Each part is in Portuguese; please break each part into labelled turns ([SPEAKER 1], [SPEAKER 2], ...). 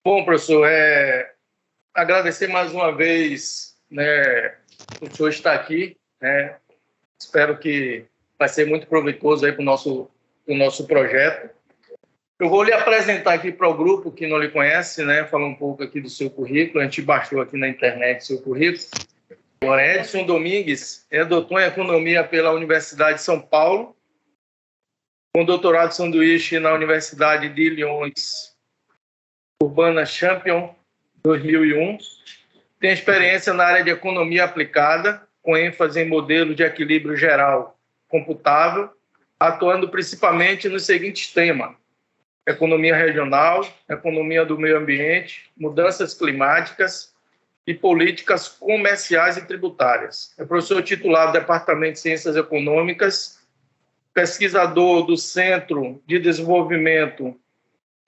[SPEAKER 1] Bom, professor, agradecer mais uma vez, né, o senhor estar aqui, né? Espero que vai ser muito proveitoso aí para o nosso projeto. Eu vou lhe apresentar aqui para o grupo que não lhe conhece, né? Falar um pouco aqui do seu currículo. A gente baixou aqui na internet seu currículo. Agora, Edson Domingues é doutor em Economia pela Universidade de São Paulo, com doutorado de sanduíche na Universidade de Illinois Urbana Champion, 2001. Tem experiência na área de economia aplicada, com ênfase em modelo de equilíbrio geral computável, atuando principalmente nos seguintes temas: economia regional, economia do meio ambiente, mudanças climáticas e políticas comerciais e tributárias. É professor titular do Departamento de Ciências Econômicas, pesquisador do Centro de Desenvolvimento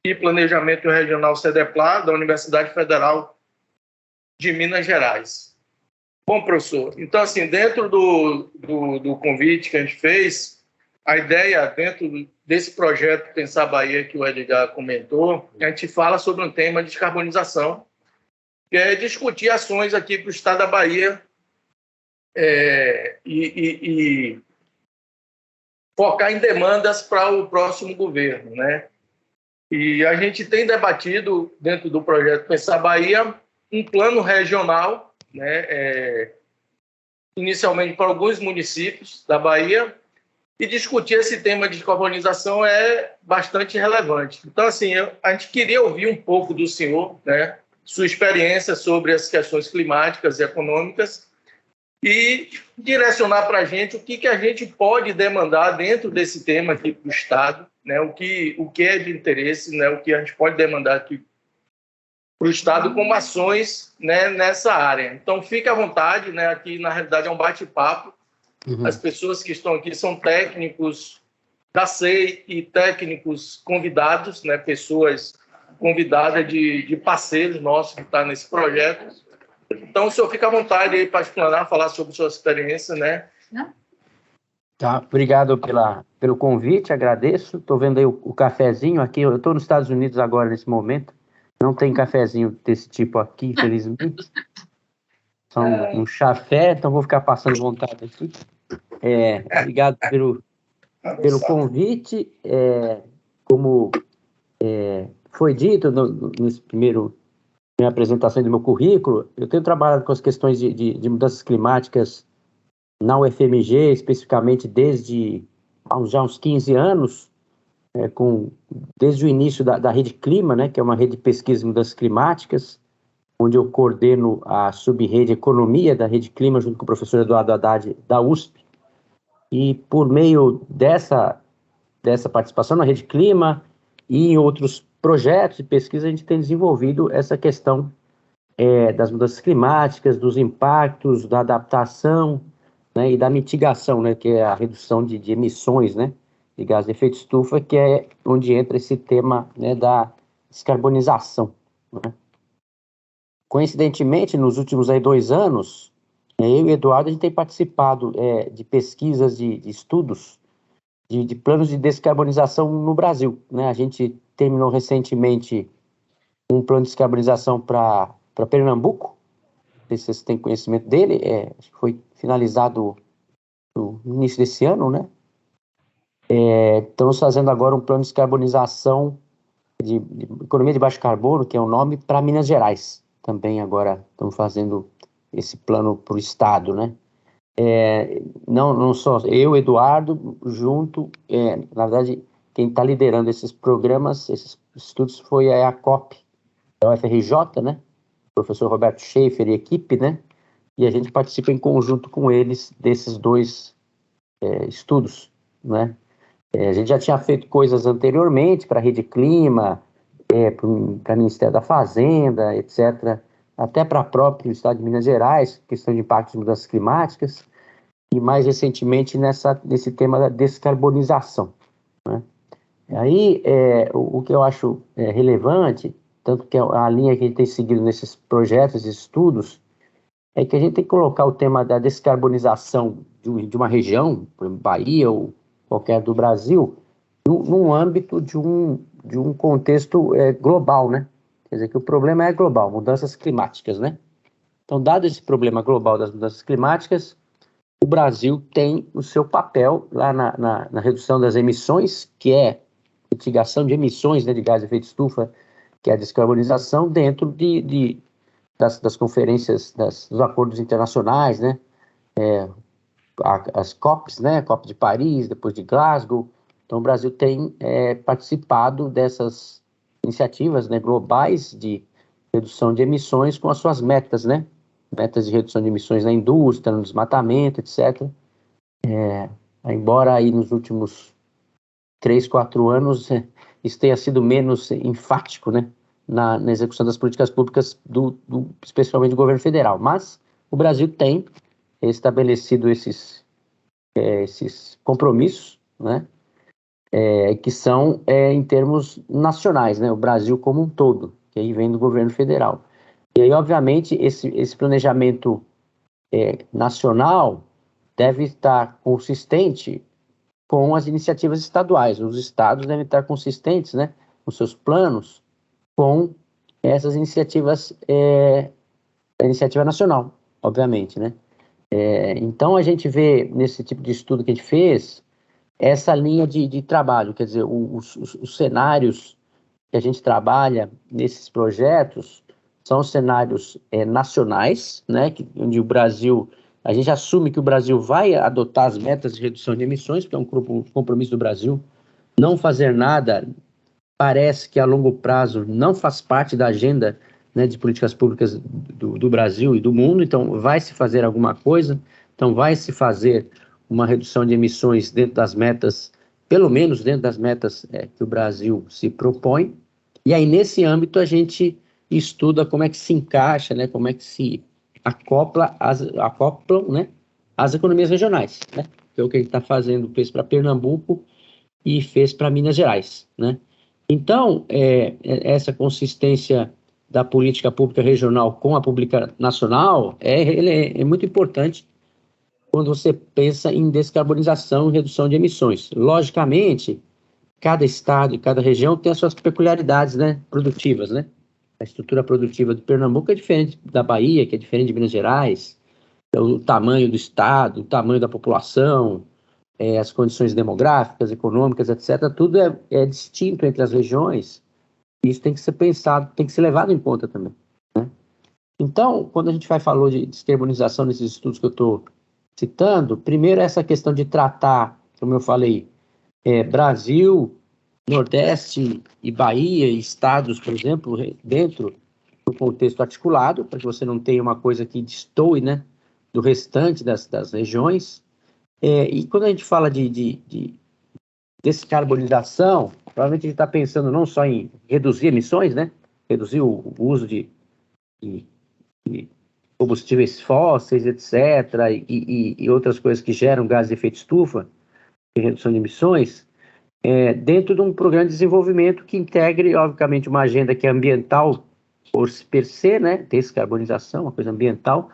[SPEAKER 1] e Planejamento Regional CEDEPLA, da Universidade Federal de Minas Gerais. Bom, professor, então, assim, dentro do convite que a gente fez, a ideia, dentro desse projeto Pensar Bahia, que o Edgar comentou, a gente fala sobre um tema de descarbonização, que é discutir ações aqui para o estado da Bahia e focar em demandas para o próximo governo, né? E a gente tem debatido, dentro do projeto Pensar Bahia, um plano regional, né, inicialmente para alguns municípios da Bahia, e discutir esse tema de descarbonização é bastante relevante. Então, assim, a gente queria ouvir um pouco do senhor, né, sua experiência sobre as questões climáticas e econômicas, e direcionar para a gente o que a gente pode demandar dentro desse tema aqui para o Estado, né, o que é de interesse, né, o que a gente pode demandar aqui para o Estado como ações, né, nessa área. Então, fique à vontade, né, aqui na realidade é um bate-papo. As pessoas que estão aqui são técnicos da SEI e técnicos convidados, né, pessoas convidadas de parceiros nossos que estão nesse projeto. Então, o senhor fica à vontade aí para explanar, falar sobre sua experiência, né?
[SPEAKER 2] Tá, obrigado pelo convite, agradeço. Estou vendo aí o cafezinho aqui, eu estou nos Estados Unidos agora, nesse momento. Não tem cafezinho desse tipo aqui, infelizmente. Só um chafé, então vou ficar passando vontade aqui. Obrigado pelo convite. Como foi dito nesse minha apresentação do meu currículo, eu tenho trabalhado com as questões de mudanças climáticas na UFMG, especificamente desde já uns 15 anos, desde o início da Rede Clima, né, que é uma rede de pesquisa de mudanças climáticas, onde eu coordeno a sub-rede Economia da Rede Clima, junto com o professor Eduardo Haddad, da USP. E por meio dessa participação na Rede Clima e em outros projetos de pesquisa, a gente tem desenvolvido essa questão das mudanças climáticas, dos impactos, da adaptação, né, e da mitigação, né, que é a redução de emissões, né, de gás de efeito estufa, que é onde entra esse tema, né, da descarbonização, né. Coincidentemente, nos últimos 2 anos, eu e o Eduardo, a gente tem participado de pesquisas, de estudos, de planos de descarbonização no Brasil, né. A gente terminou recentemente um plano de descarbonização para Pernambuco. Não sei se vocês têm conhecimento dele, acho que foi finalizado no início desse ano, né? Estamos fazendo agora um plano de descarbonização de economia de baixo carbono, que é o nome, para Minas Gerais. Também agora estamos fazendo esse plano para o Estado, né? Não só eu, Eduardo, junto, na verdade, quem está liderando esses programas, esses estudos, foi a COP, da UFRJ, né? O professor Roberto Schaefer e equipe, né? E a gente participa em conjunto com eles desses 2 estudos, né? A gente já tinha feito coisas anteriormente para a Rede Clima, para o Ministério da Fazenda, etc., até para o próprio Estado de Minas Gerais, questão de impactos de mudanças climáticas, e mais recentemente nesse tema da descarbonização, né? Aí, o que eu acho relevante, tanto que a linha que a gente tem seguido nesses projetos e estudos, é que a gente tem que colocar o tema da descarbonização de uma região, por exemplo, Bahia ou qualquer do Brasil, num âmbito de um contexto global, né? Quer dizer que o problema é global, mudanças climáticas, né? Então, dado esse problema global das mudanças climáticas, o Brasil tem o seu papel lá na redução das emissões, que é mitigação de emissões, né, de gás de efeito estufa, que é a descarbonização, dentro das conferências, dos acordos internacionais, né? As COPs, né? COP de Paris, depois de Glasgow. Então, o Brasil tem participado dessas iniciativas, né, globais de redução de emissões com as suas metas, né? Metas de redução de emissões na indústria, no desmatamento, etc. Embora aí nos últimos 3, 4 anos isso tenha sido menos enfático, né, na execução das políticas públicas, especialmente do governo federal. Mas o Brasil tem estabelecido esses compromissos, né, que são em termos nacionais, né, o Brasil como um todo, que aí vem do governo federal. E aí, obviamente, esse planejamento nacional deve estar consistente com as iniciativas estaduais. Os estados devem estar consistentes, né, com seus planos, com essas iniciativas, a iniciativa nacional, obviamente, né. Então, a gente vê, nesse tipo de estudo que a gente fez, essa linha de trabalho, quer dizer, os cenários que a gente trabalha nesses projetos são cenários nacionais, né, onde o Brasil, a gente assume que o Brasil vai adotar as metas de redução de emissões, porque é um compromisso do Brasil. Não fazer nada parece que a longo prazo não faz parte da agenda, né, de políticas públicas do Brasil e do mundo. Então vai se fazer alguma coisa, então vai se fazer uma redução de emissões dentro das metas, pelo menos dentro das metas que o Brasil se propõe. E aí, nesse âmbito, a gente estuda como é que se encaixa, né, como é que se acoplam, né, as economias regionais, né, que é o que a gente está fazendo, fez para Pernambuco e fez para Minas Gerais, né. Então, essa consistência da política pública regional com a pública nacional é muito importante quando você pensa em descarbonização e redução de emissões. Logicamente, cada estado e cada região tem as suas peculiaridades, né, produtivas, né? A estrutura produtiva de Pernambuco é diferente da Bahia, que é diferente de Minas Gerais, o tamanho do estado, o tamanho da população, as condições demográficas, econômicas, etc., tudo é distinto entre as regiões. Isso tem que ser pensado, tem que ser levado em conta também, né? Então, quando a gente falou de descarbonização nesses estudos que eu estou citando, primeiro essa questão de tratar, como eu falei, Brasil, Nordeste e Bahia, estados, por exemplo, dentro do contexto articulado, para que você não tenha uma coisa que destoe, né, do restante das regiões. E quando a gente fala de descarbonização, provavelmente a gente está pensando não só em reduzir emissões, né, reduzir o uso de combustíveis fósseis, etc., e outras coisas que geram gás de efeito estufa, e redução de emissões, dentro de um programa de desenvolvimento que integre, obviamente, uma agenda que é ambiental, por per se, né, descarbonização, uma coisa ambiental,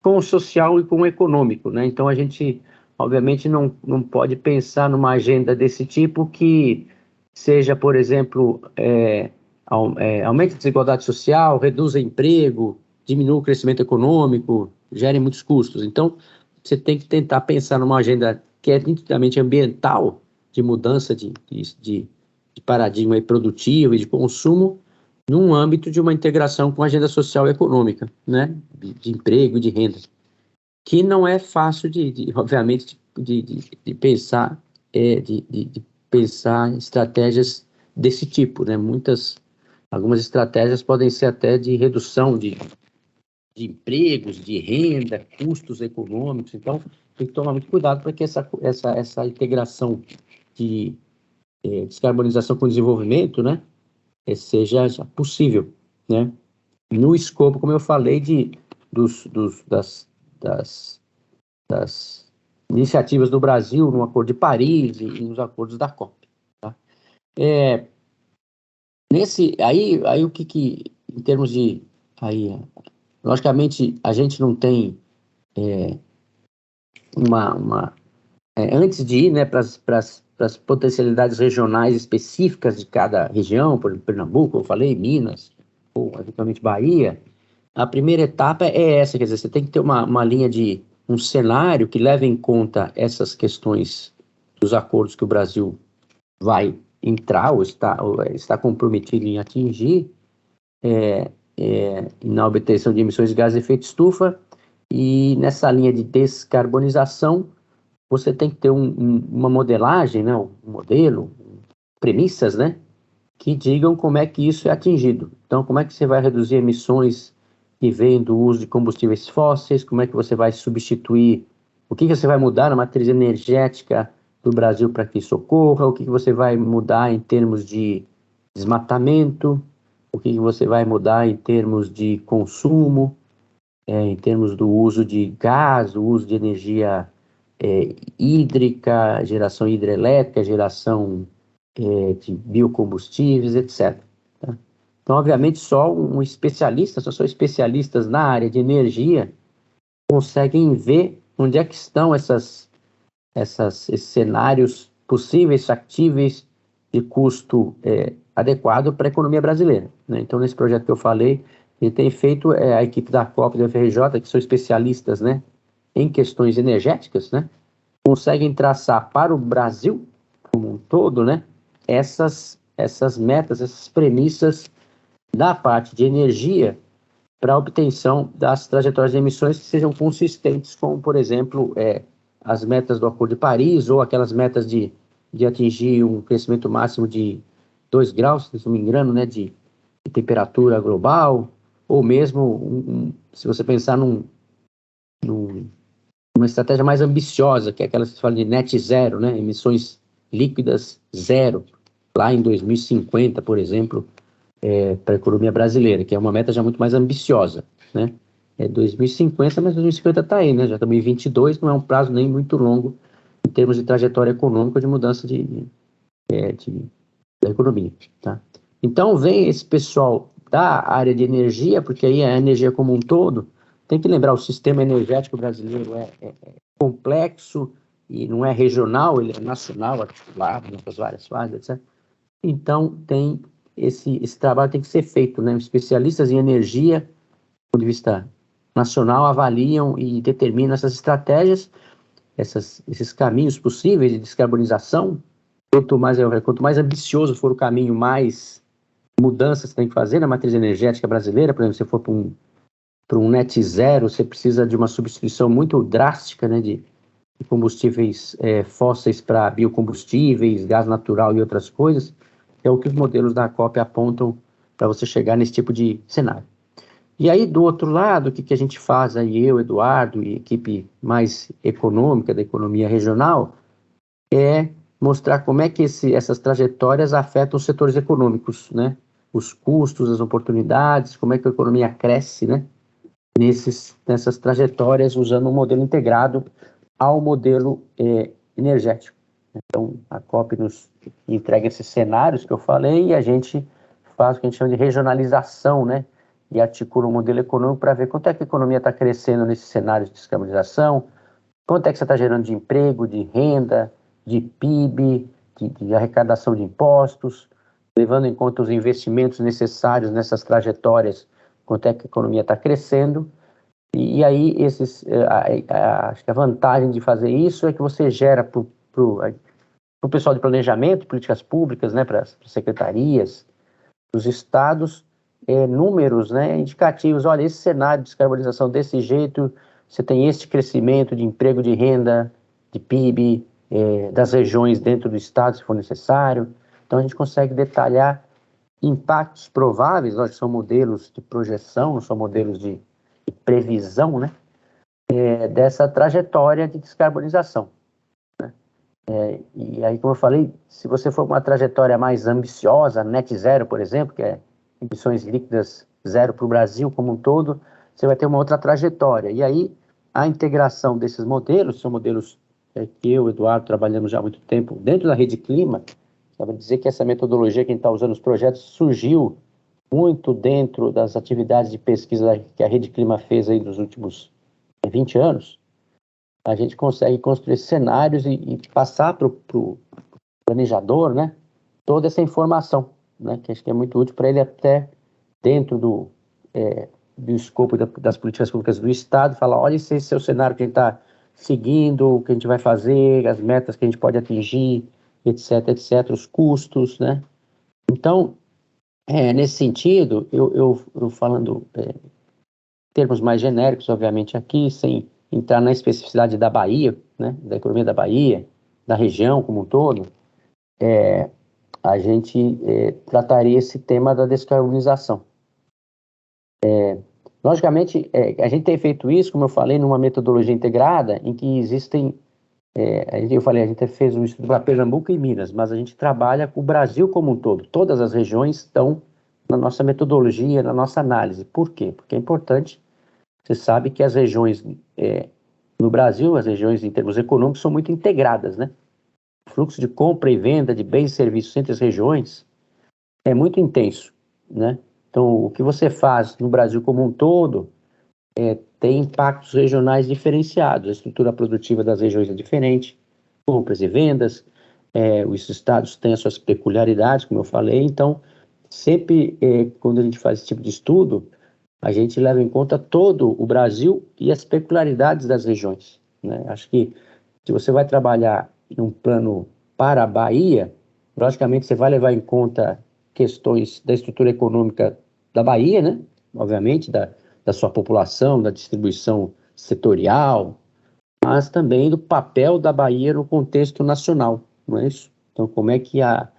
[SPEAKER 2] com o social e com o econômico, né? Então, a gente, obviamente, não pode pensar numa agenda desse tipo que seja, por exemplo, aumente a desigualdade social, reduza emprego, diminua o crescimento econômico, gere muitos custos. Então, você tem que tentar pensar numa agenda que é nitidamente ambiental, de mudança de paradigma produtivo e de consumo, num âmbito de uma integração com a agenda social e econômica, né, de emprego e de renda, que não é fácil obviamente, de pensar, de pensar estratégias desse tipo, né. Algumas estratégias podem ser até de redução de empregos, de renda, custos econômicos. Então, tem que tomar muito cuidado para que essa integração de descarbonização com desenvolvimento, né, seja possível, né, no escopo, como eu falei, das iniciativas do Brasil no Acordo de Paris e nos acordos da COP. Tá? Aí o que em termos de aí, logicamente a gente não tem antes de ir, né, para as potencialidades regionais específicas de cada região, por exemplo, Pernambuco, eu falei, Minas, ou eventualmente Bahia, a primeira etapa é essa, quer dizer, você tem que ter uma linha de um cenário que leve em conta essas questões dos acordos que o Brasil vai entrar ou está comprometido em atingir na obtenção de emissões de gases de efeito estufa, e nessa linha de descarbonização você tem que ter uma modelagem, né, um modelo, premissas, né, que digam como é que isso é atingido. Então, como é que você vai reduzir emissões que vêm do uso de combustíveis fósseis, como é que você vai substituir, o que você vai mudar na matriz energética do Brasil para que isso ocorra, o que você vai mudar em termos de desmatamento, o que você vai mudar em termos de consumo, em termos do uso de gás, o uso de energia hídrica, geração hidrelétrica, geração de biocombustíveis, etc. Tá? Então, obviamente, só só especialistas na área de energia conseguem ver onde é que estão esses cenários possíveis, factíveis, de custo adequado para a economia brasileira, né? Então, nesse projeto que eu falei, ele tem feito a equipe da COP e da UFRJ, que são especialistas, né, em questões energéticas, né, conseguem traçar para o Brasil como um todo, né, essas metas, essas premissas da parte de energia para a obtenção das trajetórias de emissões que sejam consistentes com, por exemplo, as metas do Acordo de Paris ou aquelas metas de atingir um crescimento máximo de 2 graus, se não me engano, né, de temperatura global, ou mesmo, se você pensar numa estratégia mais ambiciosa, que é aquela que se fala de net zero, né, emissões líquidas zero, lá em 2050, por exemplo, para a economia brasileira, que é uma meta já muito mais ambiciosa, né? É 2050, mas 2050 está aí, né? Já estamos em 22, não é um prazo nem muito longo em termos de trajetória econômica de mudança da economia, tá? Então, vem esse pessoal da área de energia, porque aí a energia como um todo, tem que lembrar, o sistema energético brasileiro é complexo e não é regional, ele é nacional, articulado nas várias fases, etc. Então, esse trabalho tem que ser feito, né? Especialistas em energia, do ponto de vista nacional, avaliam e determinam essas estratégias, esses caminhos possíveis de descarbonização. Quanto mais ambicioso for o caminho, mais mudanças você tem que fazer na matriz energética brasileira. Por exemplo, se você for para um net zero, você precisa de uma substituição muito drástica, né, de combustíveis fósseis para biocombustíveis, gás natural e outras coisas. É o que os modelos da COP apontam para você chegar nesse tipo de cenário. E aí, do outro lado, o que a gente faz aí, eu, Eduardo, e equipe mais econômica da economia regional, é mostrar como é que essas trajetórias afetam os setores econômicos, né? Os custos, as oportunidades, como é que a economia cresce, né? Nessas trajetórias, usando um modelo integrado ao modelo energético. Então, a COP nos entrega esses cenários que eu falei e a gente faz o que a gente chama de regionalização, né? E articula um modelo econômico para ver quanto é que a economia está crescendo nesses cenários de descarbonização, quanto é que você está gerando de emprego, de renda, de PIB, de arrecadação de impostos, levando em conta os investimentos necessários nessas trajetórias, quanto é que a economia está crescendo. E aí, acho que a vantagem de fazer isso é que você gera para o pessoal de planejamento, políticas públicas, né, para as secretarias, para os estados, números, né, indicativos. Olha, esse cenário de descarbonização desse jeito, você tem este crescimento de emprego, de renda, de PIB, das regiões dentro do estado, se for necessário. Então, a gente consegue detalhar impactos prováveis, que são modelos de projeção, não são modelos de previsão, né, dessa trajetória de descarbonização. Né? E aí, como eu falei, se você for uma trajetória mais ambiciosa, net zero, por exemplo, que é emissões líquidas zero para o Brasil como um todo, você vai ter uma outra trajetória. E aí, a integração desses modelos, são modelos que eu, Eduardo, trabalhamos já há muito tempo dentro da Rede Clima. Sabe dizer que essa metodologia que a gente está usando nos projetos surgiu muito dentro das atividades de pesquisa que a Rede Clima fez aí nos últimos 20 anos. A gente consegue construir cenários e passar para o planejador, né, toda essa informação, né, que acho que é muito útil para ele até dentro do escopo das políticas públicas do Estado, falar, olha, esse é o cenário que a gente está seguindo, o que a gente vai fazer, as metas que a gente pode atingir, etc, etc, os custos, né? Então, nesse sentido, eu falando termos mais genéricos, obviamente, aqui, sem entrar na especificidade da Bahia, né, da economia da Bahia, da região como um todo, a gente trataria esse tema da descarbonização. Logicamente, a gente tem feito isso, como eu falei, numa metodologia integrada, em que existem, a gente fez um estudo para Pernambuco e Minas, mas a gente trabalha com o Brasil como um todo. Todas as regiões estão na nossa metodologia, na nossa análise. Por quê? Porque é importante. Você sabe que as regiões no Brasil, as regiões em termos econômicos, são muito integradas, né? O fluxo de compra e venda de bens e serviços entre as regiões é muito intenso, né? Então, o que você faz no Brasil como um todo tem impactos regionais diferenciados. A estrutura produtiva das regiões é diferente, compras e vendas, os estados têm as suas peculiaridades, como eu falei. Então, sempre quando a gente faz esse tipo de estudo, a gente leva em conta todo o Brasil e as peculiaridades das regiões, né? Acho que se você vai trabalhar num plano para a Bahia, logicamente você vai levar em conta questões da estrutura econômica da Bahia, né? Obviamente, da sua população, da distribuição setorial, mas também do papel da Bahia no contexto nacional, não é isso? Então, como é que a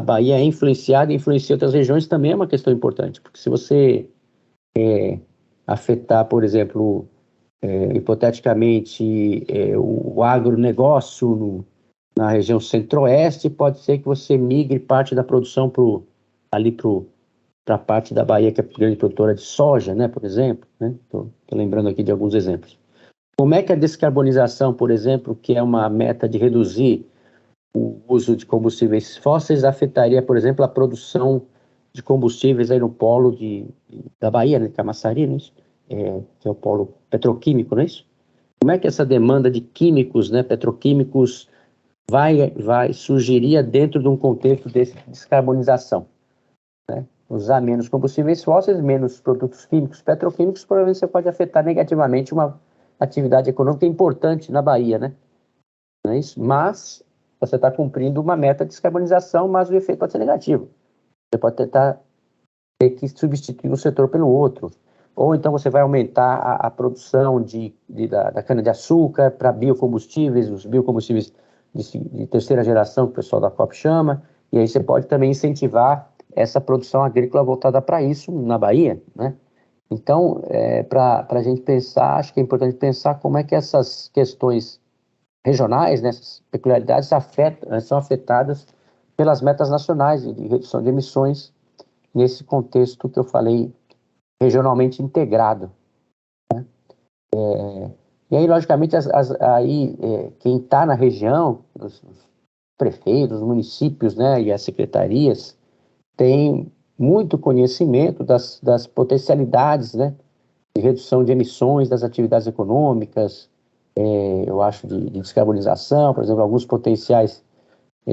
[SPEAKER 2] Bahia é influenciada e influencia outras regiões também é uma questão importante, porque se você afetar, por exemplo, hipoteticamente, o agronegócio na região centro-oeste, pode ser que você migre parte da produção para a parte da Bahia que é grande produtora de soja, né, por exemplo, né? Estou lembrando aqui de alguns exemplos. Como é que a descarbonização, por exemplo, que é uma meta de reduzir o uso de combustíveis fósseis, afetaria, por exemplo, a produção de combustíveis aí no polo da Bahia, né, de Camaçari, não é isso? Que é o polo petroquímico, não é isso? Como é que essa demanda de químicos, né, petroquímicos, surgiria dentro de um contexto de descarbonização, né? Usar menos combustíveis fósseis, menos produtos químicos, petroquímicos, provavelmente você pode afetar negativamente uma atividade econômica importante na Bahia, né? Não é isso? Mas você está cumprindo uma meta de descarbonização, mas o efeito pode ser negativo. Você pode ter que substituir um setor pelo outro. Ou então você vai aumentar a produção da cana-de-açúcar para biocombustíveis, os biocombustíveis de terceira geração, que o pessoal da COP chama, e aí você pode também incentivar essa produção agrícola voltada para isso na Bahia, né? Então, para a gente pensar, acho que é importante pensar como é que essas questões regionais, né, essas peculiaridades são afetadas pelas metas nacionais de redução de emissões nesse contexto que eu falei, regionalmente integrado, né? E aí, logicamente, quem está na região, os prefeitos, os municípios, né, e as secretarias, tem muito conhecimento das potencialidades, né, de redução de emissões das atividades econômicas, eu acho, de descarbonização, por exemplo, alguns potenciais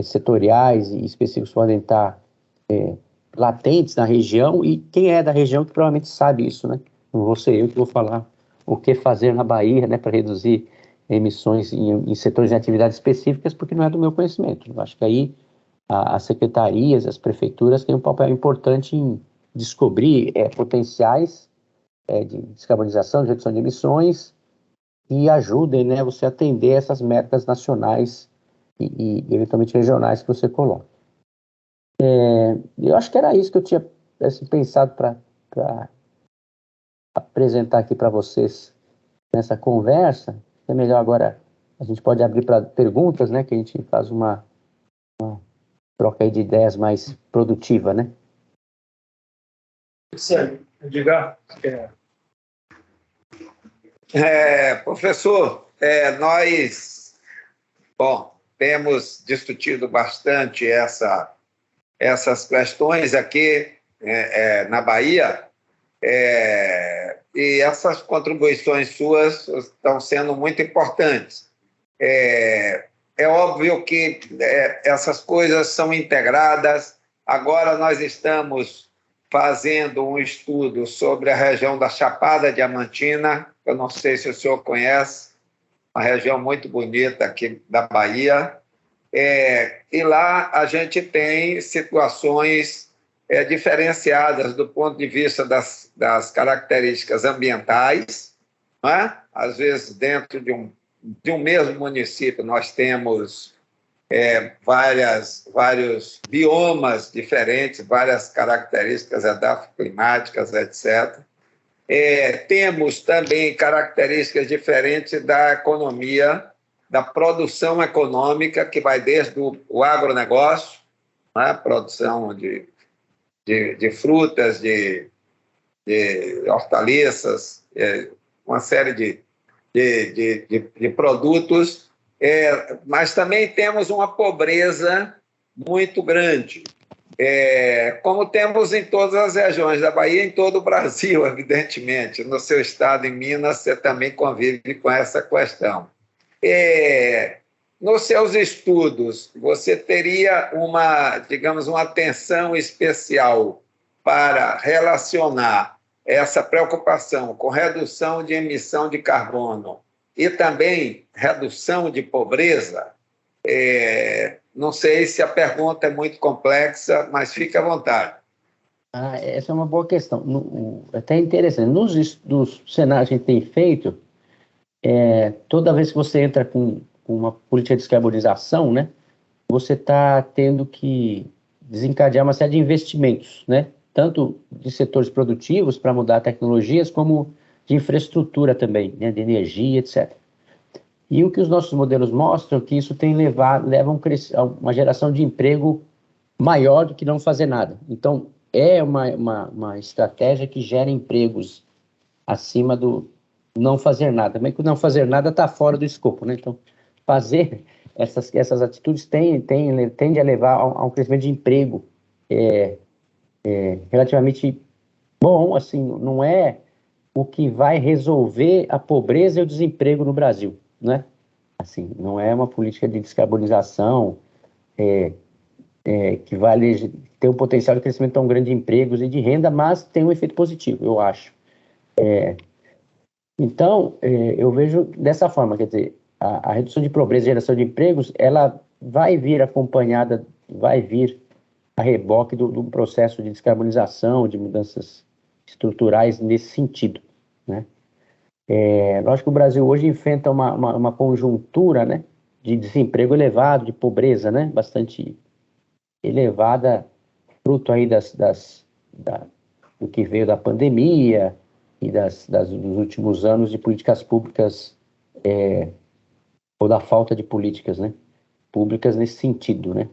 [SPEAKER 2] setoriais e específicos podem estar latentes na região, e quem é da região que provavelmente sabe isso, né? Não vou ser eu que vou falar o que fazer na Bahia, né, para reduzir emissões em setores de atividades específicas, porque não é do meu conhecimento. Eu acho que aí as secretarias, as prefeituras têm um papel importante em descobrir potenciais de descarbonização, de redução de emissões, e ajudem, né, você a atender essas metas nacionais e eventualmente regionais que você coloca. Eu acho que era isso que eu tinha pensado para apresentar aqui para vocês nessa conversa. É melhor agora, a gente pode abrir para perguntas, né, que a gente faz uma troca aí de ideias mais produtiva, né?
[SPEAKER 1] Isso aí, Edgar.
[SPEAKER 3] Professor, nós, temos discutido bastante essas questões aqui na Bahia, e essas contribuições suas estão sendo muito importantes. É óbvio que essas coisas são integradas. Agora nós estamos fazendo um estudo sobre a região da Chapada Diamantina. Eu não sei se o senhor conhece, uma região muito bonita aqui da Bahia. E lá a gente tem situações diferenciadas do ponto de vista das características ambientais, não é? Às vezes, dentro de um mesmo município, nós temos vários biomas diferentes, várias características edafoclimáticas, etc. Temos também características diferentes da economia, da produção econômica, que vai desde o agronegócio, né? Produção de frutas, de hortaliças, uma série de produtos, mas também temos uma pobreza muito grande, como temos em todas as regiões da Bahia, em todo o Brasil, evidentemente. No seu estado, em Minas, você também convive com essa questão. Nos seus estudos, você teria digamos, uma atenção especial para relacionar essa preocupação com redução de emissão de carbono e também redução de pobreza? Não sei se a pergunta é muito complexa, mas fique à vontade.
[SPEAKER 2] Essa é uma boa questão. Até interessante. Nos cenários que a gente tem feito, toda vez que você entra com uma política de descarbonização, né, você está tendo que desencadear uma série de investimentos, né, tanto de setores produtivos para mudar tecnologias, como de infraestrutura também, né, de energia, etc. E o que os nossos modelos mostram é que isso leva a uma geração de emprego maior do que não fazer nada. Então, é uma estratégia que gera empregos acima do não fazer nada. Mas que o não fazer nada está fora do escopo, né? Então, fazer essas atitudes tende a levar a um crescimento de emprego relativamente bom, assim, não é o que vai resolver a pobreza e o desemprego no Brasil, né? Assim, não é uma política de descarbonização que vai ter um potencial de crescimento tão grande de empregos e de renda, mas tem um efeito positivo, eu acho. Então, eu vejo dessa forma, quer dizer, a redução de pobreza e geração de empregos, ela vai vir acompanhada, vai vir a reboque do processo de descarbonização, de mudanças estruturais nesse sentido, né? Lógico que o Brasil hoje enfrenta uma conjuntura, né, de desemprego elevado, de pobreza, né, bastante elevada, fruto aí do que veio da pandemia e dos últimos anos de políticas públicas, ou da falta de políticas, né, públicas nesse sentido, né,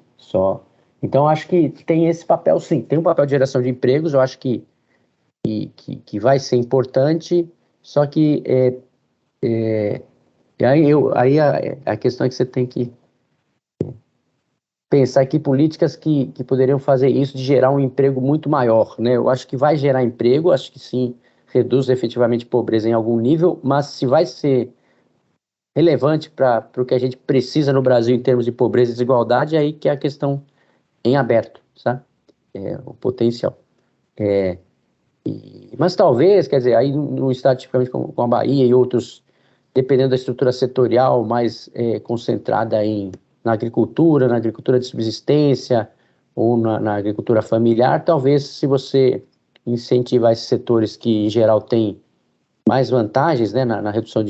[SPEAKER 2] Então, acho que tem esse papel, sim, tem um papel de geração de empregos, eu acho que vai ser importante, só que aí a questão é que você tem que pensar que políticas que poderiam fazer isso, de gerar um emprego muito maior, né? Eu acho que vai gerar emprego, acho que sim, reduz efetivamente pobreza em algum nível, mas se vai ser relevante para o que a gente precisa no Brasil em termos de pobreza e desigualdade, é aí que é a questão em aberto, sabe? O potencial. Mas talvez, quer dizer, aí no estado tipicamente como a Bahia e outros, dependendo da estrutura setorial mais concentrada na agricultura de subsistência ou na agricultura familiar, talvez se você incentivar esses setores que em geral têm mais vantagens, né, na redução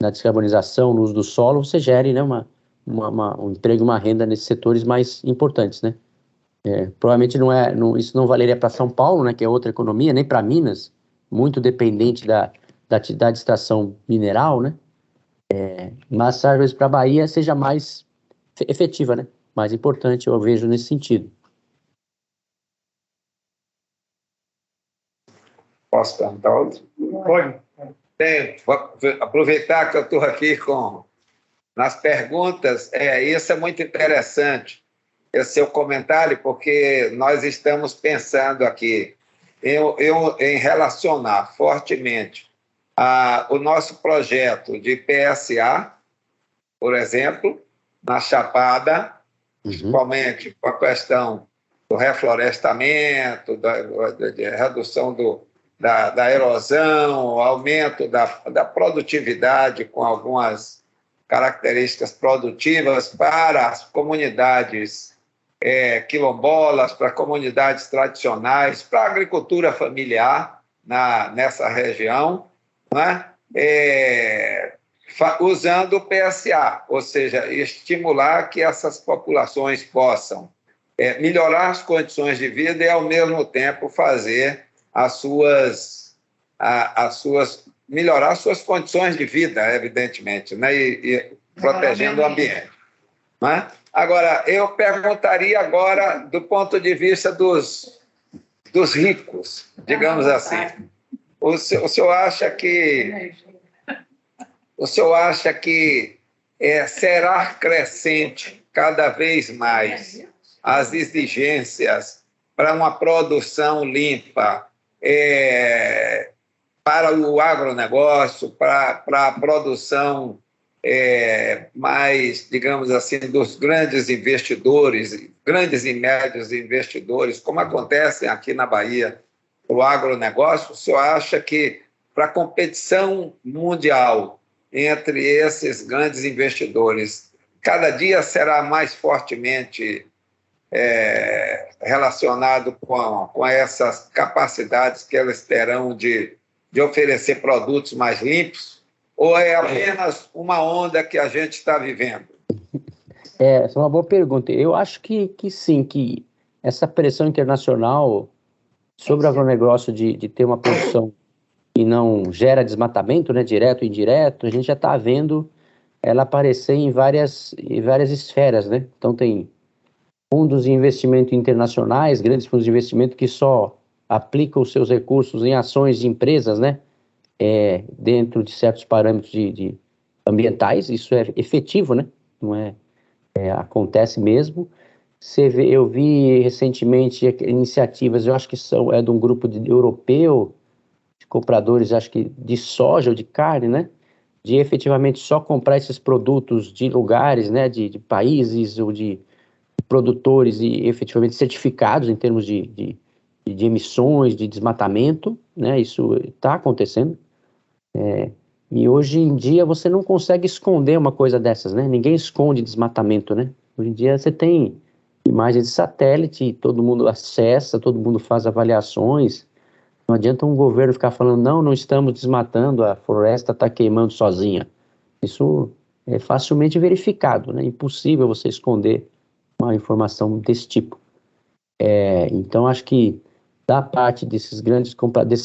[SPEAKER 2] na descarbonização, no uso do solo, você gere, né, um emprego, uma renda nesses setores mais importantes, né? Provavelmente isso não valeria para São Paulo, né, que é outra economia, nem para Minas, muito dependente da atividade de extração mineral, né? Mas talvez para a Bahia seja mais efetiva, né? Mais importante, eu vejo nesse sentido.
[SPEAKER 3] Posso perguntar outro?
[SPEAKER 1] Pode.
[SPEAKER 3] Vou aproveitar que eu estou aqui nas perguntas. Isso é muito interessante, esse seu comentário, porque nós estamos pensando aqui em relacionar fortemente o nosso projeto de PSA, por exemplo, na Chapada, principalmente com a questão do reflorestamento, da redução da erosão, aumento da produtividade com algumas características produtivas para as comunidades quilombolas, para comunidades tradicionais, para a agricultura familiar nessa região, né? Usando o PSA, ou seja, estimular que essas populações possam melhorar as condições de vida e, ao mesmo tempo, fazer melhorar as suas condições de vida, evidentemente, né? E protegendo o ambiente. Né? Agora, eu perguntaria agora do ponto de vista dos ricos, digamos assim. O senhor acha que será crescente cada vez mais as exigências para uma produção limpa, para o agronegócio, para a produção mais, digamos assim, dos grandes investidores, grandes e médios investidores, como acontece aqui na Bahia, o agronegócio? O senhor acha que para a competição mundial entre esses grandes investidores, cada dia será mais fortemente relacionado com essas capacidades que elas terão de oferecer produtos mais limpos? Ou é apenas uma onda que a gente está vivendo?
[SPEAKER 2] Essa é uma boa pergunta. Eu acho que sim, que essa pressão internacional sobre o agronegócio de ter uma produção que não gera desmatamento, né, direto e indireto, a gente já está vendo ela aparecer em várias esferas, né? Então tem fundos de investimento internacionais, grandes fundos de investimento que só aplicam os seus recursos em ações de empresas, né? Dentro de certos parâmetros de ambientais, isso é efetivo, né? Não acontece mesmo. Eu vi recentemente iniciativas, eu acho que de um grupo europeu, de compradores, acho que de soja ou de carne, né? De efetivamente só comprar esses produtos de lugares, né? De países ou de produtores e efetivamente certificados em termos de emissões, de desmatamento, né? Isso está acontecendo. E hoje em dia você não consegue esconder uma coisa dessas, né? Ninguém esconde desmatamento, né? Hoje em dia você tem imagens de satélite, todo mundo acessa, todo mundo faz avaliações. Não adianta um governo ficar falando, não estamos desmatando, a floresta está queimando sozinha. Isso é facilmente verificado, né? Impossível você esconder uma informação desse tipo. Então, acho que da parte desses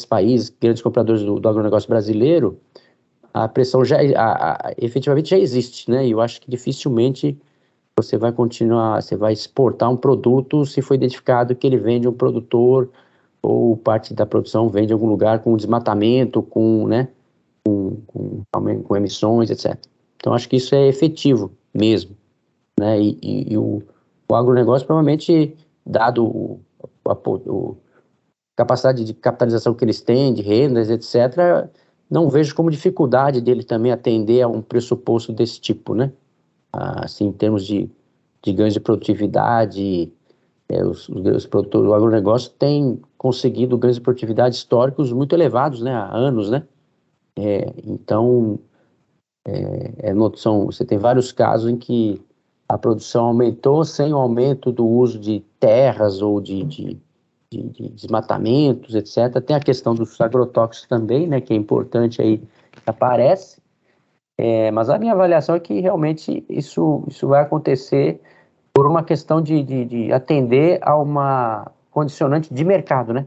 [SPEAKER 2] países, grandes compradores do agronegócio brasileiro, a pressão efetivamente já existe, né? E eu acho que dificilmente você vai exportar um produto se for identificado que ele vem de um produtor ou parte da produção vem de algum lugar com desmatamento, com emissões, etc. Então, acho que isso é efetivo mesmo, né? E o agronegócio, provavelmente, dado a capacidade de capitalização que eles têm, de rendas, etc., não vejo como dificuldade dele também atender a um pressuposto desse tipo, né? Assim, em termos de ganhos de produtividade, os produtores do agronegócio têm conseguido ganhos de produtividade históricos muito elevados, né? Há anos, né? Então, você tem vários casos em que a produção aumentou sem o aumento do uso de terras ou de desmatamentos, etc. Tem a questão dos agrotóxicos também, né, que é importante aí, que aparece. Mas a minha avaliação é que realmente isso vai acontecer por uma questão de atender a uma condicionante de mercado, né?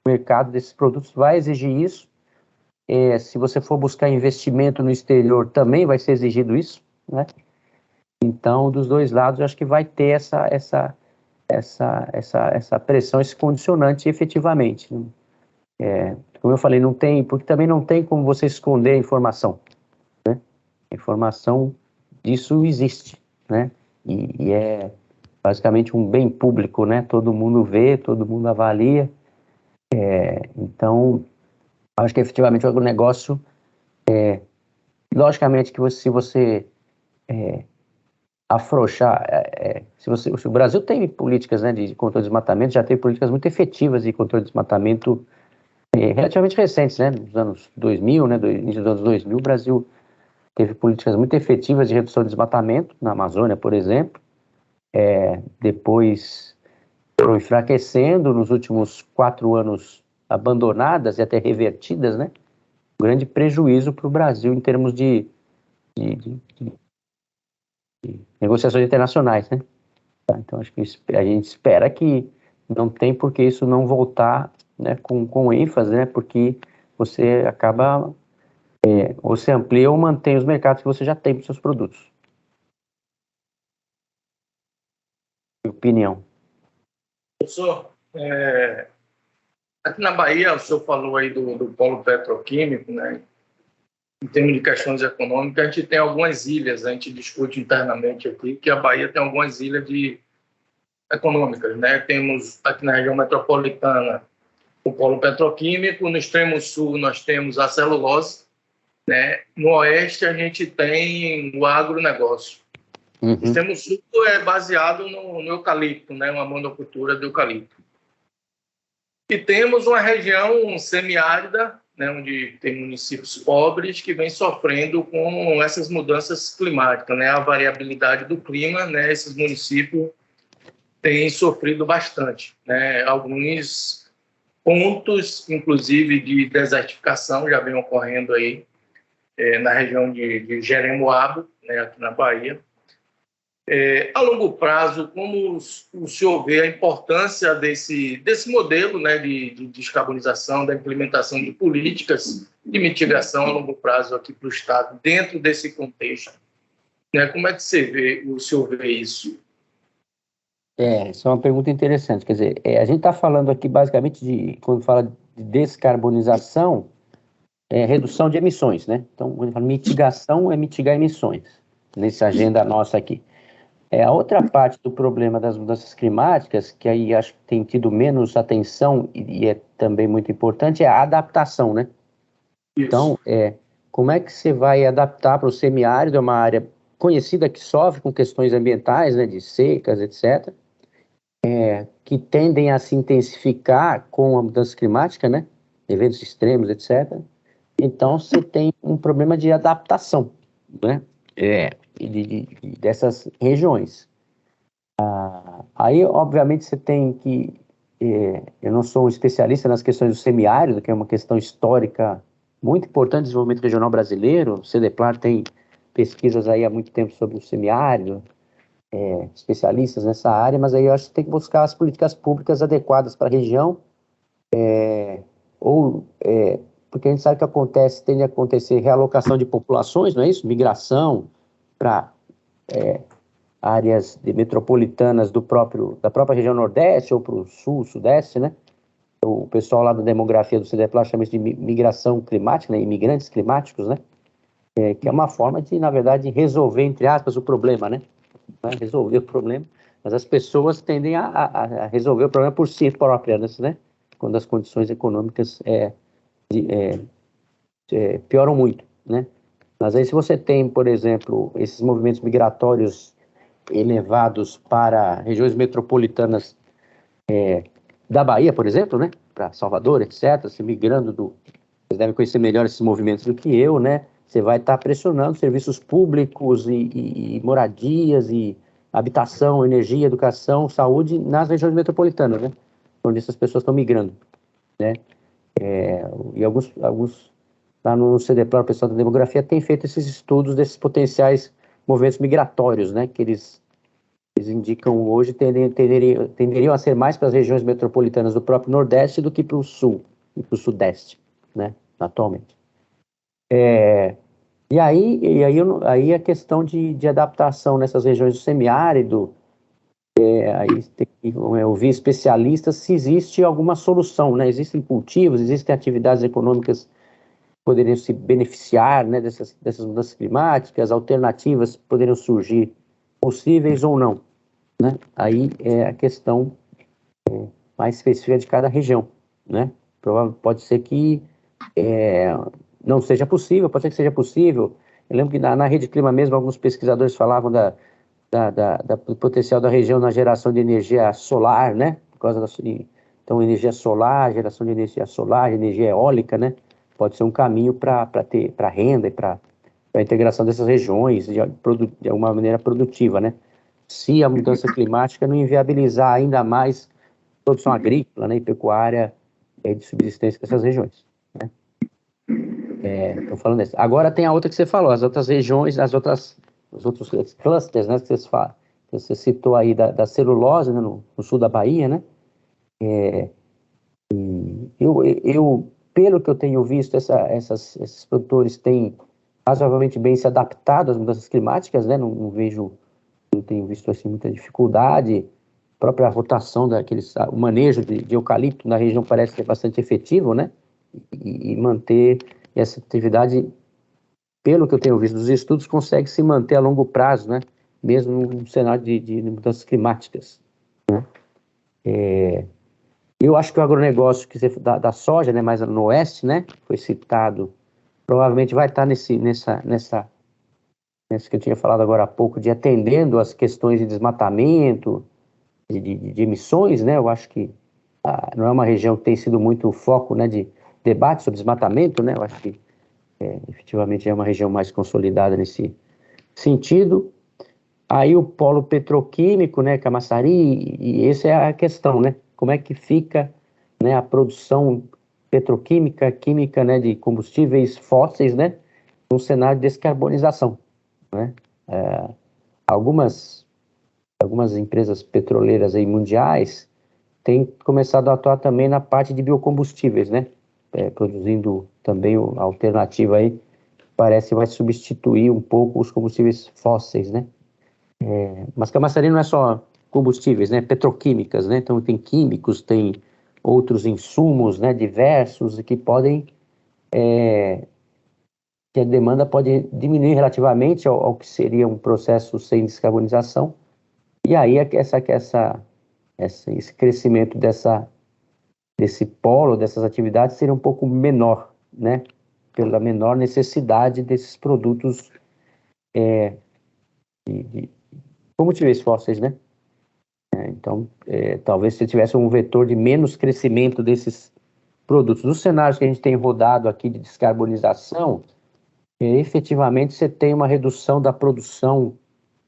[SPEAKER 2] O mercado desses produtos vai exigir isso. Se você for buscar investimento no exterior, também vai ser exigido isso, né? Então, dos dois lados, eu acho que vai ter essa pressão, esse condicionante efetivamente, né? Como eu falei, não tem, porque também não tem como você esconder a informação, né? A informação disso existe, né? E é basicamente um bem público, né? Todo mundo vê, todo mundo avalia. Então, acho que efetivamente o agronegócio, logicamente que se você afrouxar. Se o Brasil tem políticas, né, de controle de desmatamento, já tem políticas muito efetivas de controle de desmatamento relativamente recentes, né, nos anos 2000, né, do início dos anos 2000, o Brasil teve políticas muito efetivas de redução de desmatamento, na Amazônia, por exemplo. Depois foram enfraquecendo, nos últimos 4 anos abandonadas e até revertidas, né? Um grande prejuízo para o Brasil em termos de negociações internacionais, né? Então, acho que a gente espera que não tem por que isso não voltar, né, com ênfase, né? Porque você acaba, ou você amplia ou mantém os mercados que você já tem para os seus produtos. Minha opinião.
[SPEAKER 1] Professor, aqui na Bahia, o senhor falou aí do polo petroquímico, né? Em termos de questões econômicas, a gente tem algumas ilhas, a gente discute internamente aqui, que a Bahia tem algumas ilhas econômicas, né? Temos aqui na região metropolitana o polo petroquímico, no extremo sul nós temos a celulose, né? No oeste a gente tem o agronegócio.
[SPEAKER 2] Uhum.
[SPEAKER 1] O extremo sul é baseado no eucalipto, né? Uma monocultura de eucalipto. E temos uma região semiárida, né, onde tem municípios pobres que vêm sofrendo com essas mudanças climáticas, né, a variabilidade do clima, né, esses municípios têm sofrido bastante, né, alguns pontos, inclusive, de desertificação já vem ocorrendo aí na região de Jeremoabo, né, aqui na Bahia. A longo prazo, como o senhor vê a importância desse modelo, né, de descarbonização, da implementação de políticas de mitigação a longo prazo aqui para o Estado, dentro desse contexto? Né, como é que o senhor vê isso?
[SPEAKER 2] Essa é uma pergunta interessante. Quer dizer, a gente está falando aqui basicamente quando fala de descarbonização, redução de emissões, né? Então, quando fala mitigação, é mitigar emissões, nessa agenda nossa aqui. A outra parte do problema das mudanças climáticas, que aí acho que tem tido menos atenção e é também muito importante, é a adaptação, né? Isso. Então, como é que você vai adaptar para o semiárido, é uma área conhecida que sofre com questões ambientais, né, de secas, etc., que tendem a se intensificar com a mudança climática, né? Eventos extremos, etc. Então, você tem um problema de adaptação, né? Dessas regiões. Aí, obviamente, você tem que... eu não sou um especialista nas questões do semiárido, que é uma questão histórica muito importante do desenvolvimento regional brasileiro. O CEDEPLAR tem pesquisas aí há muito tempo sobre o semiárido, especialistas nessa área, mas aí eu acho que tem que buscar as políticas públicas adequadas para a região, porque a gente sabe que tende a acontecer realocação de populações, não é isso? Migração para áreas metropolitanas da própria região Nordeste ou para o Sul, Sudeste, né? O pessoal lá da demografia do CEDEPLAR chama isso de migração climática, né? Imigrantes climáticos, né? Que é uma forma de, na verdade, resolver, entre aspas, o problema, né? Não é resolver o problema, mas as pessoas tendem a resolver o problema por si próprias, né? Quando as condições econômicas pioram muito, né? Mas aí se você tem, por exemplo, esses movimentos migratórios elevados para regiões metropolitanas da Bahia, por exemplo, né? Para Salvador, etc., se migrando vocês devem conhecer melhor esses movimentos do que eu, né? Você vai estar pressionando serviços públicos e moradias e habitação, energia, educação, saúde nas regiões metropolitanas, né? Onde essas pessoas estão migrando, né? E alguns lá no CEDEPLAR, o pessoal da demografia tem feito esses estudos desses potenciais movimentos migratórios, né? Que eles indicam hoje tenderiam a ser mais para as regiões metropolitanas do próprio Nordeste do que para o Sul e para o Sudeste, né? Atualmente. E aí a questão de adaptação nessas regiões do semiárido, aí tem que ouvir especialistas se existe alguma solução, né? Existem cultivos, existem atividades econômicas que poderiam se beneficiar, né, dessas mudanças climáticas, alternativas poderiam surgir, possíveis ou não, né? Aí é a questão mais específica de cada região, né? Pode ser que não seja possível, pode ser que seja possível. Eu lembro que na Rede Clima mesmo, alguns pesquisadores falavam do potencial da região na geração de energia solar, né? Por causa então, energia solar, geração de energia solar, energia eólica, né? Pode ser um caminho para renda e para a integração dessas regiões de alguma maneira produtiva, né? Se a mudança climática não inviabilizar ainda mais produção agrícola, né, e pecuária de subsistência dessas regiões, né? Estou falando dessa. Agora tem a outra que você falou, as outras regiões, os outros clusters, né, que você citou aí da celulose, né, no sul da Bahia, né? Pelo que eu tenho visto, esses produtores têm razoavelmente bem se adaptado às mudanças climáticas, né? Não tenho visto assim muita dificuldade. A própria rotação o manejo de eucalipto na região parece ser bastante efetivo, né? E manter essa atividade, pelo que eu tenho visto dos estudos, consegue se manter a longo prazo, né? Mesmo no cenário de mudanças climáticas, né? Eu acho que o agronegócio da soja, né, mais no oeste, né, foi citado, provavelmente vai estar nessa que eu tinha falado agora há pouco, de atendendo às questões de desmatamento, de emissões, né? Eu acho que não é uma região que tem sido muito foco, né, de debate sobre desmatamento, né? Eu acho que efetivamente é uma região mais consolidada nesse sentido. Aí o polo petroquímico, né, Camaçari, e essa é a questão, né? Como é que fica, né, a produção petroquímica, química, né, de combustíveis fósseis, né, num cenário de descarbonização, né? Algumas empresas petroleiras aí mundiais têm começado a atuar também na parte de biocombustíveis, né? Produzindo também a alternativa aí, parece vai substituir um pouco os combustíveis fósseis, né? Mas Camaçari não é só combustíveis, né? Petroquímicas, né? Então tem químicos, tem outros insumos, né? Diversos que podem que a demanda pode diminuir relativamente ao que seria um processo sem descarbonização, e aí esse crescimento desse polo, dessas atividades seria um pouco menor, né? Pela menor necessidade desses produtos de combustíveis fósseis, né? Então, talvez se tivesse um vetor de menos crescimento desses produtos. Nos cenários que a gente tem rodado aqui de descarbonização, efetivamente você tem uma redução da produção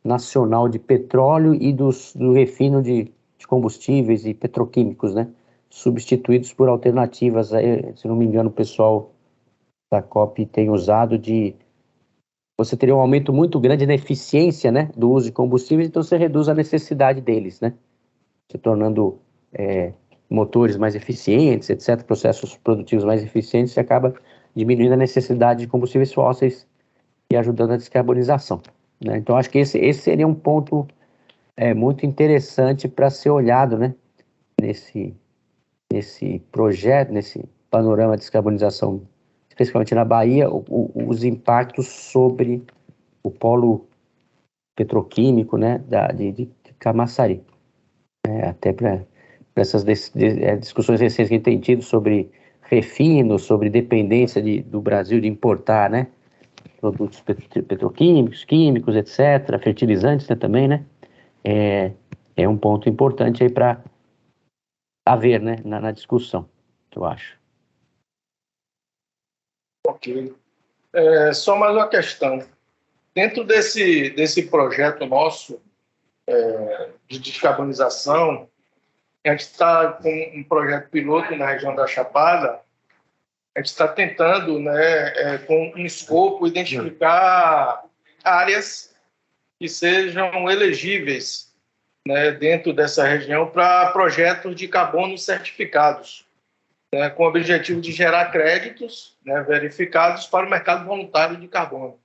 [SPEAKER 2] nacional de petróleo e do refino de combustíveis e petroquímicos, né? Substituídos por alternativas, se não me engano, o pessoal da COP tem usado você teria um aumento muito grande na eficiência, né, do uso de combustíveis, então você reduz a necessidade deles, né? Se tornando motores mais eficientes, etc., processos produtivos mais eficientes, você acaba diminuindo a necessidade de combustíveis fósseis e ajudando a descarbonização, né? Então, acho que esse seria um ponto muito interessante para ser olhado, né, nesse projeto, nesse panorama de descarbonização, especificamente na Bahia, os impactos sobre o polo petroquímico, né, de Camaçari. Até para essas discussões recentes que a gente tem tido sobre refino, sobre dependência do Brasil de importar, né, produtos petroquímicos, químicos, etc., fertilizantes, né, também, né, é um ponto importante aí para haver, né, na discussão, eu acho.
[SPEAKER 1] Ok. Só mais uma questão. Dentro desse projeto nosso de descarbonização, a gente está com um projeto piloto na região da Chapada. A gente está tentando, né, com um escopo, identificar áreas que sejam elegíveis, né, dentro dessa região para projetos de carbono certificados, né, com o objetivo de gerar créditos, né, verificados para o mercado voluntário de carbono.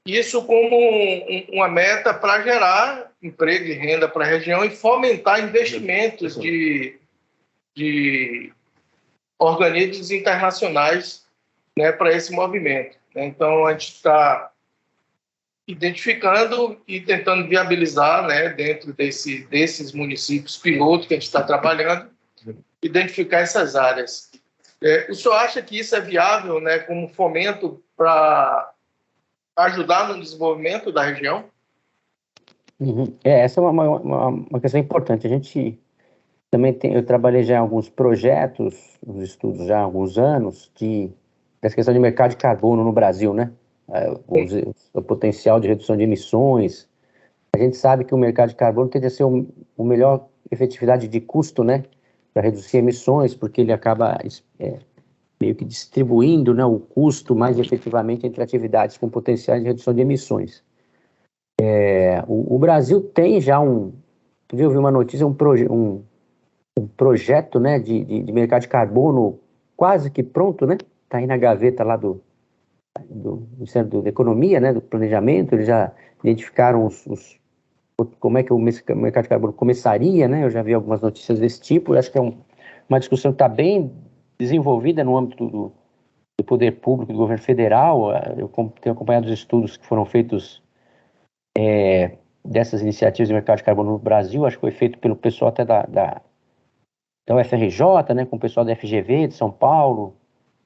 [SPEAKER 1] Isso como uma meta para gerar emprego e renda para a região e fomentar investimentos de organismos internacionais, né, para esse movimento. Então, a gente está identificando e tentando viabilizar, né, dentro desses municípios piloto que a gente está trabalhando, identificar essas áreas. O senhor acha que isso é viável, né, como fomento para ajudar no desenvolvimento da região?
[SPEAKER 2] Uhum. Essa é uma questão importante. A gente também tem, eu trabalhei já em alguns projetos, uns estudos já há alguns anos, dessa questão de mercado de carbono no Brasil, né? O potencial de redução de emissões. A gente sabe que o mercado de carbono tende a ser o melhor efetividade de custo, né? Para reduzir emissões, porque ele acaba meio que distribuindo, né, o custo mais efetivamente entre atividades com potenciais de redução de emissões. O Brasil tem já eu vi uma notícia, um projeto, né, de mercado de carbono quase que pronto, né? Está aí na gaveta lá do Ministério da Economia, né, do Planejamento. Eles já identificaram como é que o mercado de carbono começaria, né? Eu já vi algumas notícias desse tipo. Eu acho que é uma discussão que está bem desenvolvida no âmbito do poder público, do governo federal. Eu tenho acompanhado os estudos que foram feitos dessas iniciativas de mercado de carbono no Brasil. Acho que foi feito pelo pessoal até da UFRJ, né, com o pessoal da FGV de São Paulo.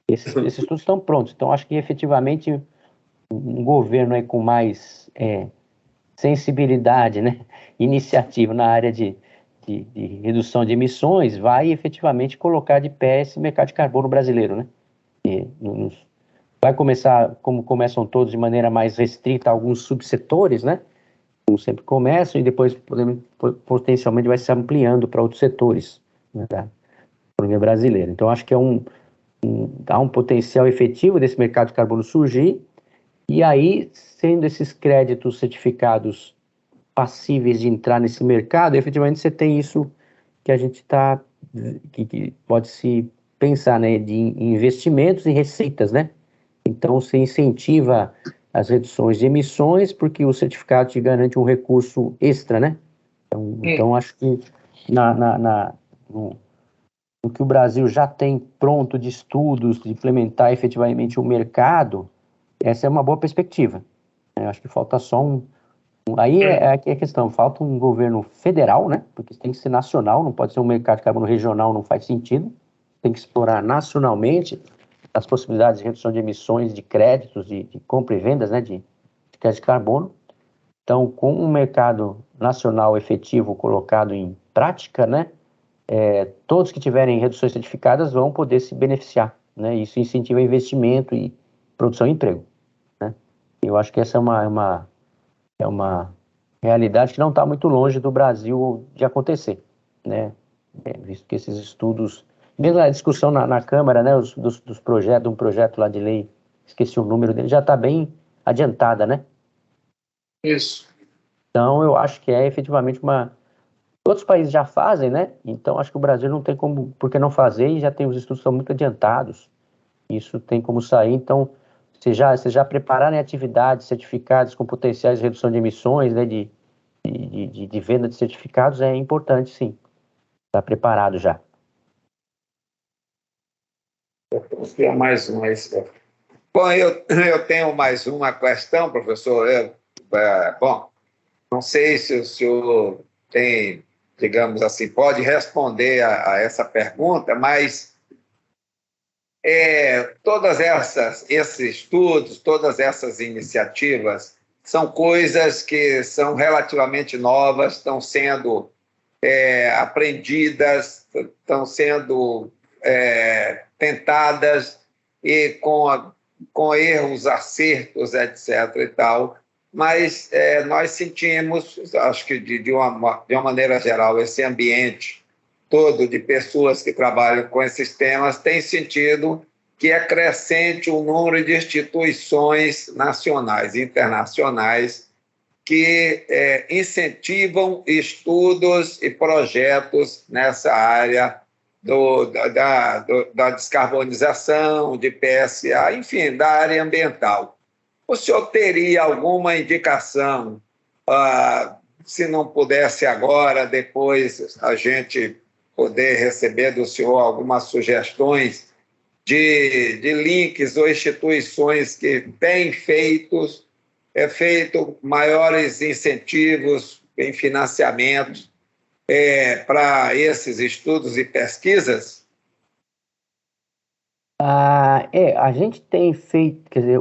[SPEAKER 2] Esses estudos estão prontos. Então, acho que efetivamente um governo aí com mais sensibilidade, né, iniciativa na área de redução de emissões vai efetivamente colocar de pé esse mercado de carbono brasileiro, né? Vai começar, como começam todos, de maneira mais restrita, alguns subsetores, né? Como sempre começam, e depois potencialmente vai se ampliando para outros setores, né, da economia brasileira. Então, acho que há um potencial efetivo desse mercado de carbono surgir, e aí, sendo esses créditos certificados passíveis de entrar nesse mercado, efetivamente você tem isso que a gente que pode se pensar, né, de investimentos e receitas, né? Então, você incentiva as reduções de emissões, porque o certificado te garante um recurso extra, né? Então acho que no que o Brasil já tem pronto de estudos, de implementar efetivamente o mercado, essa é uma boa perspectiva. Eu acho que falta só aí é a questão, falta um governo federal, né? Porque tem que ser nacional, não pode ser um mercado de carbono regional, não faz sentido. Tem que explorar nacionalmente as possibilidades de redução de emissões, de créditos, de compra e vendas, né, de crédito de carbono. Então, com um mercado nacional efetivo colocado em prática, né, todos que tiverem reduções certificadas vão poder se beneficiar, né? Isso incentiva investimento e produção e emprego, né? Eu acho que essa é uma realidade que não está muito longe do Brasil de acontecer, né? Visto que esses estudos, mesmo a discussão na Câmara, né, dos projetos, um projeto lá de lei, esqueci o número dele, já está bem adiantada, né?
[SPEAKER 1] Isso.
[SPEAKER 2] Então, eu acho que é efetivamente outros países já fazem, né? Então, acho que o Brasil não tem por que não fazer, e já tem os estudos que são muito adiantados. Isso tem como sair. Então, você já prepararem atividades certificadas com potenciais de redução de emissões, né, de venda de certificados é importante, sim. Está preparado já.
[SPEAKER 3] Mais uma. Bom, eu tenho mais uma questão, professor. Bom, não sei se o senhor tem, digamos assim, pode responder a essa pergunta, mas todas esses estudos, todas essas iniciativas são coisas que são relativamente novas, estão sendo aprendidas, estão sendo tentadas e com erros, acertos, etc. e tal. Mas nós sentimos, acho que de uma maneira geral, esse ambiente todo de pessoas que trabalham com esses temas tem sentido que é crescente o número de instituições nacionais e internacionais que incentivam estudos e projetos nessa área da descarbonização, de PSA, enfim, da área ambiental. O senhor teria alguma indicação, se não pudesse agora, depois a gente poder receber do senhor algumas sugestões de links ou instituições que têm feito maiores incentivos em financiamentos para esses estudos e pesquisas?
[SPEAKER 2] A gente tem feito, quer dizer,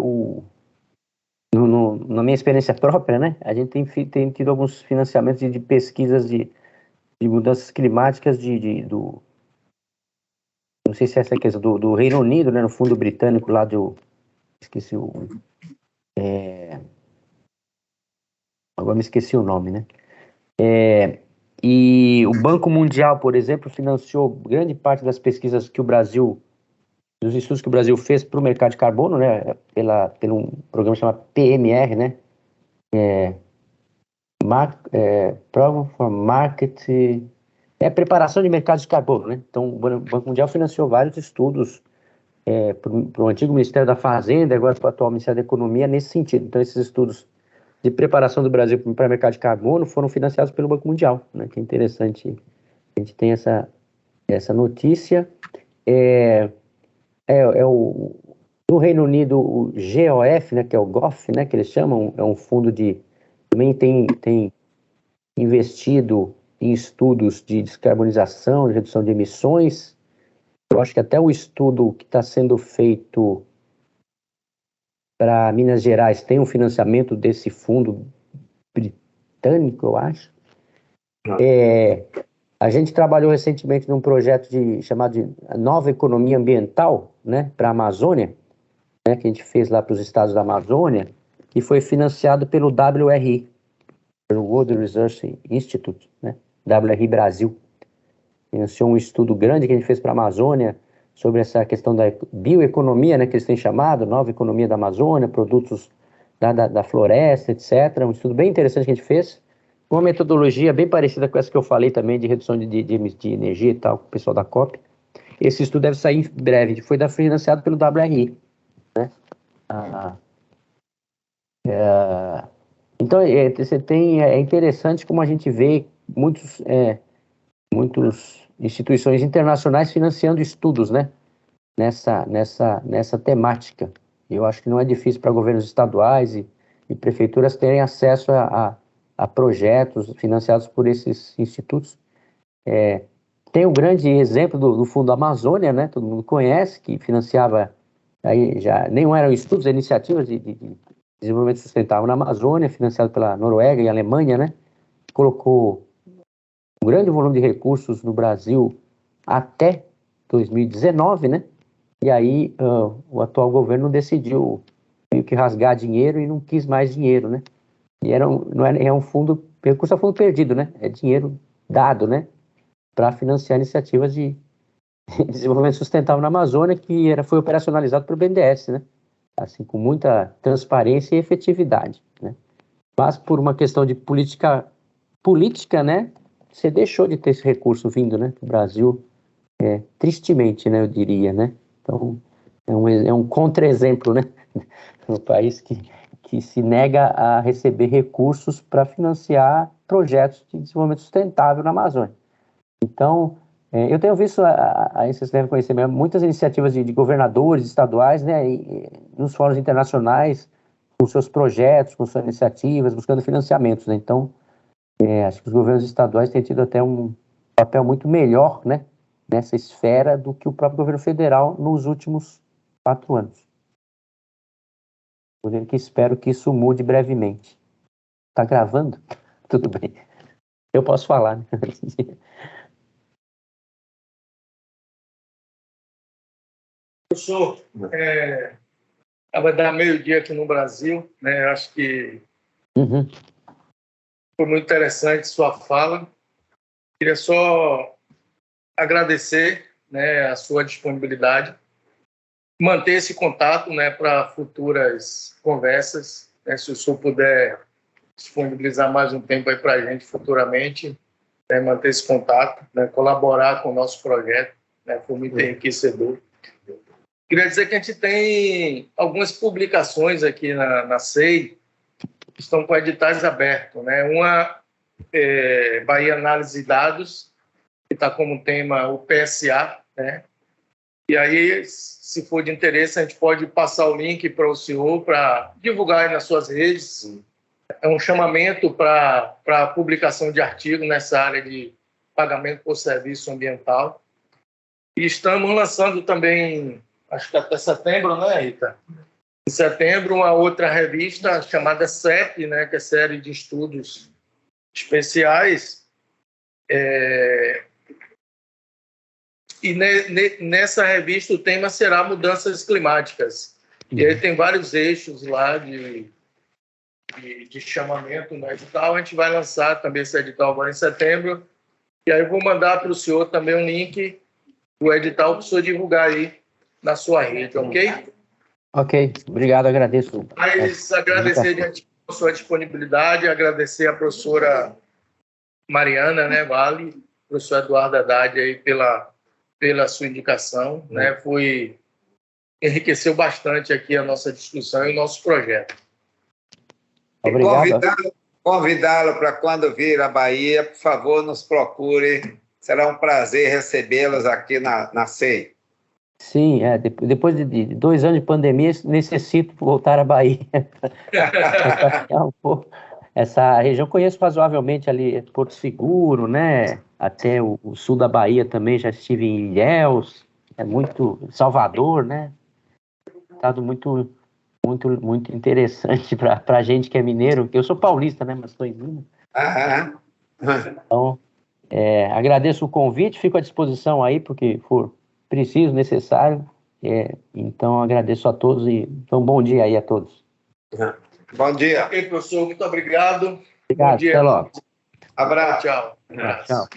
[SPEAKER 2] na minha experiência própria, né, a gente tem tido alguns financiamentos de pesquisas de mudanças climáticas não sei se é essa questão do Reino Unido, né, no fundo britânico lá esqueci agora me esqueci o nome, né? E o Banco Mundial, por exemplo, financiou grande parte das pesquisas dos estudos que o Brasil fez para o mercado de carbono, né? Pelo um programa chamado PMR, né? Program for Market... preparação de mercado de carbono, né? Então, o Banco Mundial financiou vários estudos para o antigo Ministério da Fazenda, agora para o atual Ministério da Economia, nesse sentido. Então, esses estudos de preparação do Brasil para o mercado de carbono foram financiados pelo Banco Mundial, né? Que é interessante, a gente tem essa notícia. No Reino Unido, o GOF, né, que é o GOF, né, que eles chamam, é um fundo também tem investido em estudos de descarbonização, de redução de emissões. Eu acho que até o estudo que está sendo feito para Minas Gerais tem um financiamento desse fundo britânico, eu acho. A gente trabalhou recentemente num projeto chamado de Nova Economia Ambiental, né, para a Amazônia, né, que a gente fez lá para os estados da Amazônia, que foi financiado pelo WRI, pelo World Research Institute, né, WRI Brasil. Financiou um estudo grande que a gente fez para a Amazônia sobre essa questão da bioeconomia, né, que eles têm chamado, nova economia da Amazônia, produtos da floresta, etc. Um estudo bem interessante que a gente fez, com uma metodologia bem parecida com essa que eu falei também, de redução de energia e tal, com o pessoal da COP. Esse estudo deve sair em breve, foi financiado pelo WRI. Né? Então, é interessante como a gente vê muitas instituições internacionais financiando estudos, né, nessa temática. Eu acho que não é difícil para governos estaduais e prefeituras terem acesso a projetos financiados por esses institutos. Tem o grande exemplo do Fundo Amazônia, né, todo mundo conhece, que financiava, aí já nem eram estudos, iniciativas de desenvolvimento sustentável na Amazônia, financiado pela Noruega e Alemanha, né, colocou um grande volume de recursos no Brasil até 2019, né, e aí o atual governo decidiu meio que rasgar dinheiro e não quis mais dinheiro, né, e não é um fundo, recurso a fundo perdido, né, é dinheiro dado, né, para financiar iniciativas de desenvolvimento sustentável na Amazônia, que foi operacionalizado pelo BNDES, né? Assim, com muita transparência e efetividade, né? Mas por uma questão de política, né? Você deixou de ter esse recurso vindo, né? O Brasil, tristemente, né? Eu diria, né? Então, é um contra-exemplo, né? Um país que se nega a receber recursos para financiar projetos de desenvolvimento sustentável na Amazônia. Então, eu tenho visto, aí vocês devem conhecer mesmo, muitas iniciativas de governadores estaduais, né, nos fóruns internacionais, com seus projetos, com suas iniciativas, buscando financiamentos, né? Então, acho que os governos estaduais têm tido até um papel muito melhor, né, nessa esfera do que o próprio governo federal nos últimos 4 anos. Por que espero que isso mude brevemente. Tá gravando? Tudo bem. Eu posso falar, né?
[SPEAKER 1] Professor, vai dar meio-dia aqui no Brasil, né? Acho que foi muito interessante sua fala. Queria só agradecer, né, a sua disponibilidade, manter esse contato, né, para futuras conversas, né? Se o senhor puder disponibilizar mais um tempo aí para a gente futuramente, né, manter esse contato, né, colaborar com o nosso projeto, né, foi muito enriquecedor. Queria dizer que a gente tem algumas publicações aqui na SEI que estão com editais abertos, né? Uma Bahia Análise de Dados, que está como tema o PSA, né? E aí, se for de interesse, a gente pode passar o link para o senhor para divulgar aí nas suas redes. É um chamamento para a publicação de artigo nessa área de pagamento por serviço ambiental. E estamos lançando também, acho que até setembro, né, Rita? Em setembro, uma outra revista chamada CEP, né, que é Série de Estudos Especiais. E nessa revista o tema será mudanças climáticas. E aí tem vários eixos lá de chamamento no edital. A gente vai lançar também esse edital agora em setembro. E aí eu vou mandar para o senhor também um link do edital para o senhor divulgar aí na sua rede, ok?
[SPEAKER 2] Ok, obrigado, agradeço.
[SPEAKER 1] Mas agradecer a sua disponibilidade, agradecer a professora Mariana, né, Vale, professor Eduardo Haddad aí pela sua indicação, né, enriqueceu bastante aqui a nossa discussão e o nosso projeto.
[SPEAKER 2] Obrigado.
[SPEAKER 3] Convidá-lo para quando vir à Bahia, por favor, nos procure. Será um prazer recebê-los aqui na CEI.
[SPEAKER 2] Sim, depois de 2 anos de pandemia, necessito voltar à Bahia. Essa região conheço razoavelmente ali, Porto Seguro, né? Até o sul da Bahia também, já estive em Ilhéus, Salvador, né? Estado muito interessante para a gente que é mineiro. Eu sou paulista, né? Mas estou em Minas. Então, agradeço o convite, fico à disposição aí, porque for preciso, necessário. Então, agradeço a todos e um bom dia aí a todos.
[SPEAKER 3] Bom dia.
[SPEAKER 1] Ok, professor, muito obrigado.
[SPEAKER 2] Obrigado,
[SPEAKER 1] bom dia.
[SPEAKER 2] Até logo.
[SPEAKER 3] Abraço.
[SPEAKER 1] Tchau.
[SPEAKER 2] Tchau.